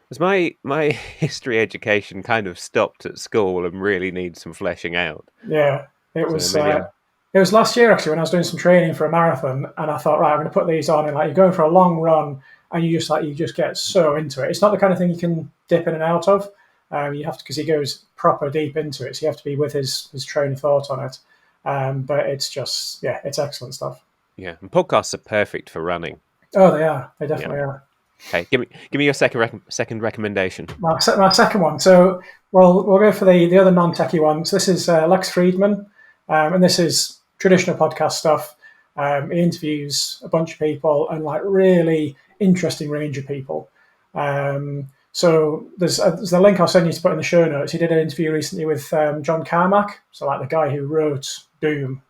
Because my history education kind of stopped at school and really needs some fleshing out.
Yeah, it was. It was last year actually when I was doing some training for a marathon, and I thought, right, I'm going to put these on, and you're going for a long run, and you just get so into it. It's not the kind of thing you can dip in and out of. You have to, because he goes proper deep into it, so you have to be with his train of thought on it. But it's just, it's excellent stuff.
Yeah, and podcasts are perfect for running.
Oh, they are. They definitely are.
Okay, give me your second recommendation.
My second one. So, we'll go for the other non-techie one. So this is Lex Friedman, and this is traditional podcast stuff. He interviews a bunch of people and really interesting range of people. So there's a link I'll send you to put in the show notes. He did an interview recently with John Carmack, so the guy who wrote Doom,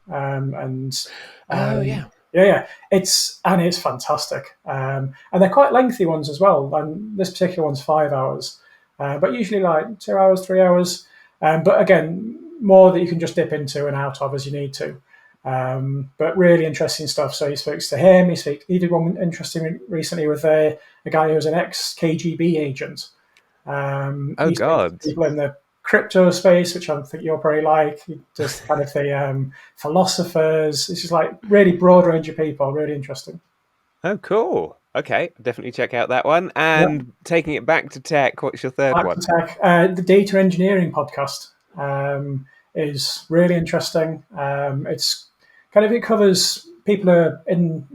Yeah, it's fantastic, and they're quite lengthy ones as well. And this particular one's 5 hours, but usually 2 hours, 3 hours. But again, more that you can just dip into and out of as you need to. But really interesting stuff. So he speaks to him. He did one interesting recently with a guy who was an ex-KGB agent.
Oh God!
People in the crypto space, which I think you'll probably like, just kind of the philosophers. It's just really broad range of people, really interesting.
Oh, cool. Okay, definitely check out that one. And taking it back to tech, what's your third one?
Tech, the data engineering podcast is really interesting. It's it covers people who are in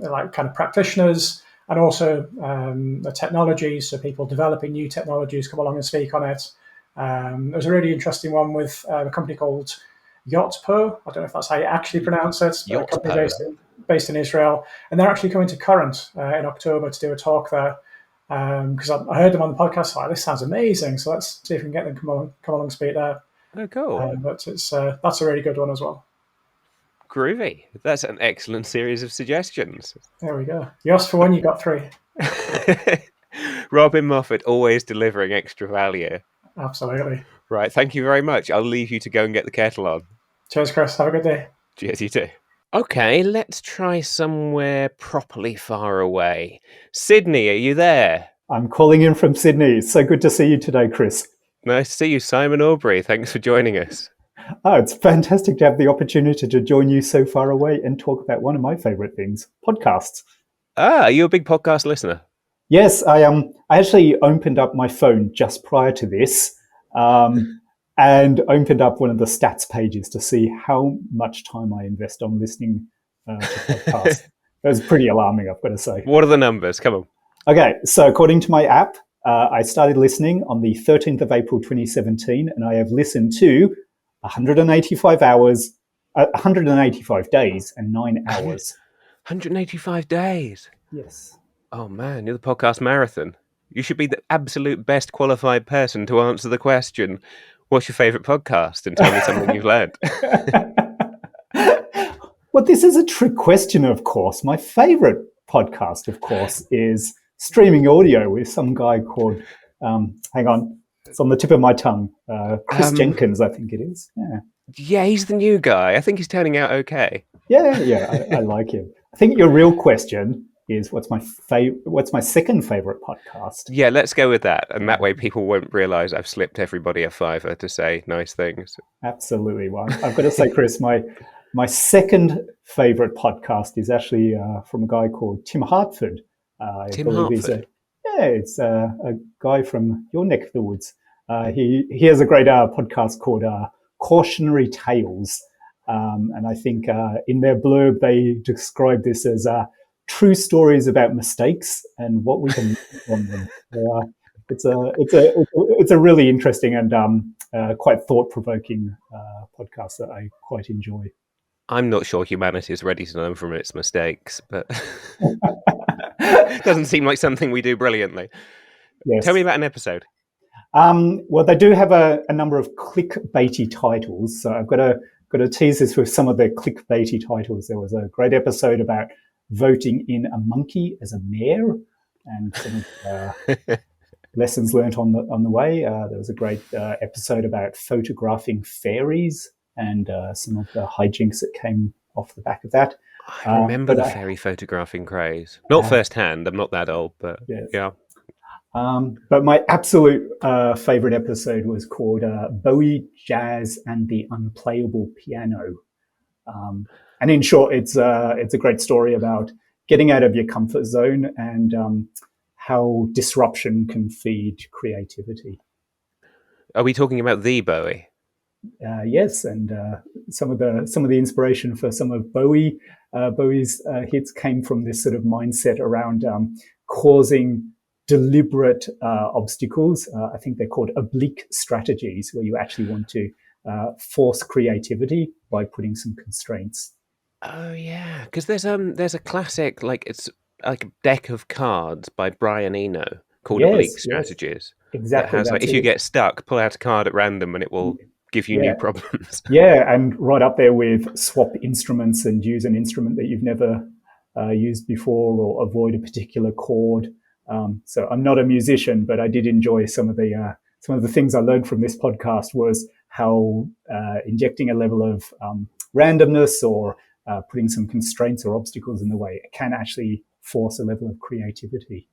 practitioners and also the technologies, so people developing new technologies come along and speak on it. There's a really interesting one with a company called YotPo. I don't know if that's how you actually pronounce it. A company based in Israel, and they're actually coming to Current in October to do a talk there. Because I heard them on the podcast. This sounds amazing. So let's see if we can get them come along and speak there.
Oh, cool!
But that's a really good one as well.
Groovy. That's an excellent series of suggestions.
There we go. You asked for one, you got three.
Robin Moffatt always delivering extra value.
Absolutely.
Right, thank you very much. I'll leave you to go and get the kettle on.
Cheers, Kris. Have a good day.
Cheers, you too. Okay, let's try somewhere properly far away. Sydney, are you there?
I'm calling in from Sydney. It's so good to see you today, Kris.
Nice to see you, Simon Aubury. Thanks for joining us.
Oh, it's fantastic to have the opportunity to join you so far away and talk about one of my favorite things, podcasts.
Ah, are you a big podcast listener?
Yes, I am. I actually opened up my phone just prior to this and opened up one of the stats pages to see how much time I invest on listening to podcasts. It was pretty alarming, I've got to say.
What are the numbers? Come on.
Okay, so according to my app, I started listening on the 13th of April 2017, and I have listened to 185 days and 9 hours.
185 days?
Yes.
Oh man, you're the podcast marathon. You should be the absolute best qualified person to answer the question, what's your favourite podcast? And tell me something you've learned.
Well, this is a trick question, of course. My favourite podcast, of course, is Streaming Audio with some guy called, hang on, it's on the tip of my tongue, Chris Jenkins, I think it is.
Yeah, he's the new guy. I think he's turning out okay.
Yeah, I like him. I think your real question is what's my second favorite podcast?
Yeah, let's go with that. And that way people won't realize I've slipped everybody a fiver to say nice things.
Absolutely. Well, I've got to say, Kris, my second favorite podcast is actually from a guy called Tim Hartford.
Tim Hartford?
It's a guy from your neck of the woods. He has a great podcast called Cautionary Tales. And I think in their blurb, they describe this as true stories about mistakes and what we can learn from them. It's a really interesting and quite thought-provoking podcast that I quite enjoy.
I'm not sure humanity is ready to learn from its mistakes, but it doesn't seem like something we do brilliantly.
Yes.
Tell me about an episode.
Well, they do have a number of clickbaity titles, so I've got to tease this with some of their clickbaity titles. There was a great episode about voting in a monkey as a mayor, and some lessons learnt on the way. There was a great episode about photographing fairies and some of the hijinks that came off the back of that.
I remember the fairy photographing craze. Not firsthand, I'm not that old, but yes. Yeah.
But my absolute favorite episode was called Bowie, Jazz, and the Unplayable Piano. And in short, it's a great story about getting out of your comfort zone and how disruption can feed creativity.
Are we talking about the Bowie?
Yes, and some of the inspiration for some of Bowie's hits came from this sort of mindset around causing deliberate obstacles. I think they're called oblique strategies, where you actually want to force creativity by putting some constraints.
Oh yeah, because there's a classic, like it's like a deck of cards by Brian Eno called Oblique Strategies.
Exactly.
That has, like, if you get stuck, pull out a card at random and it will give you new problems.
Yeah, and right up there with swap instruments and use an instrument that you've never used before, or avoid a particular chord. So I'm not a musician, but I did enjoy some of the things I learned from this podcast was how injecting a level of randomness or putting some constraints or obstacles in the way can actually force a level of creativity.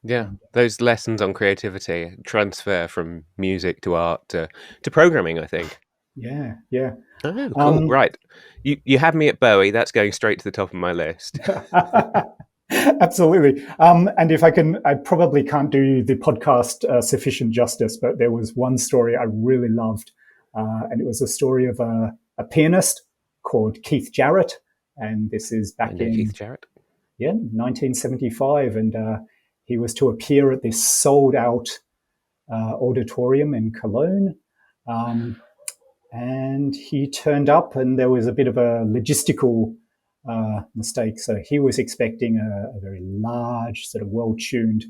Yeah, those lessons on creativity transfer from music to art to programming, I think.
Yeah.
Oh, cool. Right. You had me at Bowie. That's going straight to the top of my list.
Absolutely. And if I probably can't do the podcast sufficient justice, but there was one story I really loved. And it was a story of a pianist called Keith Jarrett. And this is back in
Keith Jarrett.
Yeah, 1975. And he was to appear at this sold out auditorium in Cologne. And he turned up, and there was a bit of a logistical mistake. So he was expecting a very large, sort of well-tuned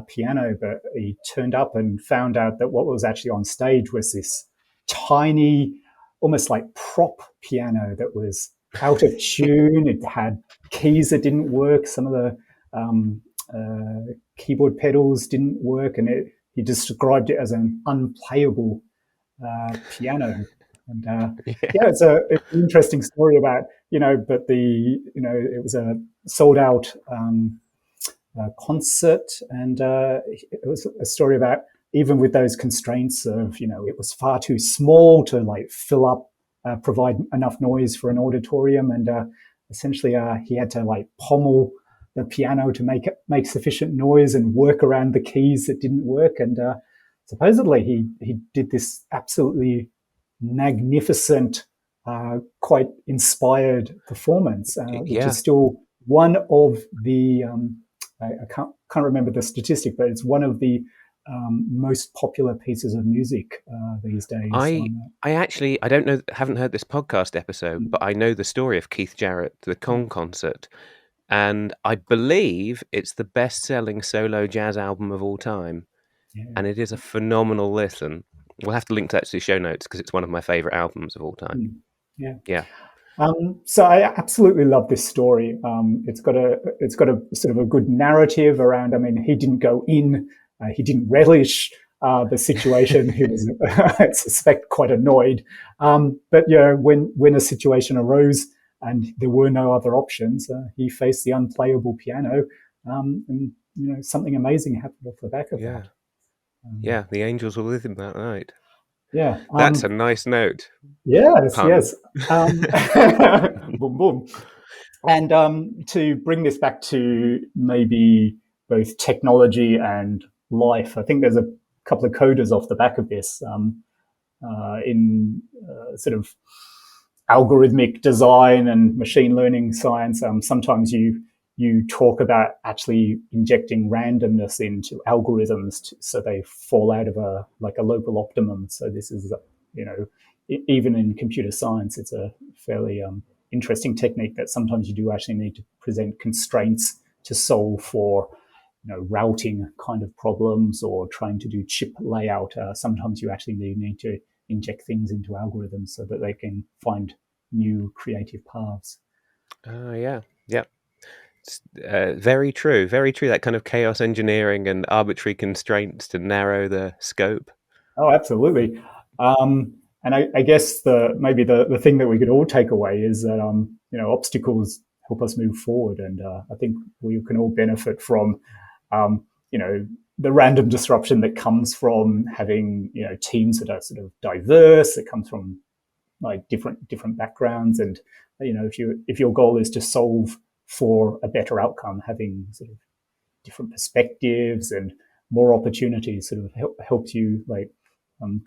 piano, but he turned up and found out that what was actually on stage was this tiny, almost like prop piano that was out of tune. It had keys that didn't work. Some of the keyboard pedals didn't work, and he described it as an unplayable piano. And it's an interesting story about, but it was a sold out concert, and it was a story about, even with those constraints of, it was far too small to like fill up, provide enough noise for an auditorium, and essentially he had to like pommel the piano to make sufficient noise and work around the keys that didn't work. And supposedly he did this absolutely magnificent, quite inspired performance, which is still one of the I can't remember the statistic, but it's one of the most popular pieces of music these days.
I haven't heard this podcast episode, but I know the story of Keith Jarrett, the concert, and I believe it's the best-selling solo jazz album of all time, and it is a phenomenal listen. We'll have to link that to the show notes because it's one of my favorite albums of all time. Yeah.
So I absolutely love this story. It's got a sort of a good narrative around. I mean, he didn't go in, he didn't relish the situation. He was, I suspect, quite annoyed. But when a situation arose and there were no other options, he faced the unplayable piano, and something amazing happened off the back of that.
Yeah, the angels were with him that night.
Yeah,
that's a nice note.
Yes. Boom, boom. And to bring this back to maybe both technology and life, I think there's a couple of coders off the back of this in sort of algorithmic design and machine learning science. Sometimes you talk about actually injecting randomness into algorithms so they fall out of a local optimum. So this is, even in computer science, it's a fairly interesting technique that sometimes you do actually need to present constraints to solve for, routing kind of problems or trying to do chip layout. Sometimes you actually need to inject things into algorithms so that they can find new creative paths.
Yeah. Very true. Very true. That kind of chaos engineering and arbitrary constraints to narrow the scope.
Oh, absolutely. And I guess maybe the thing that we could all take away is that obstacles help us move forward, and I think we can all benefit from the random disruption that comes from having teams that are sort of diverse, that comes from like different backgrounds, and if your goal is to solve for a better outcome, having sort of different perspectives and more opportunities sort of helps you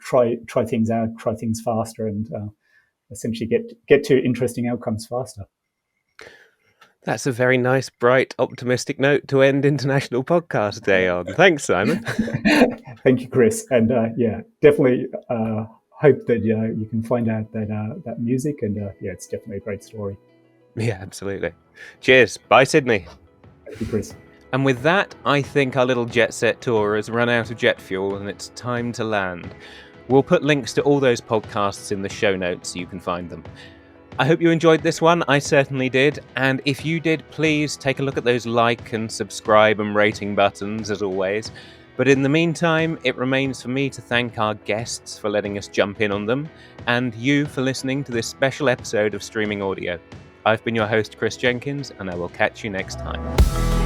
try things out, try things faster, and essentially get to interesting outcomes faster.
That's a very nice, bright, optimistic note to end International Podcast Day on. Thanks, Simon.
Thank you, Kris. And definitely hope that you can find out that music. And it's definitely a great story.
Yeah, absolutely. Cheers. Bye, Sydney.
Thank you, Kris.
And with that, I think our little jet set tour has run out of jet fuel and it's time to land. We'll put links to all those podcasts in the show notes so you can find them. I hope you enjoyed this one. I certainly did. And if you did, please take a look at those like and subscribe and rating buttons, as always. But in the meantime, it remains for me to thank our guests for letting us jump in on them, and you for listening to this special episode of Streaming Audio. I've been your host, Kris Jenkins, and I will catch you next time.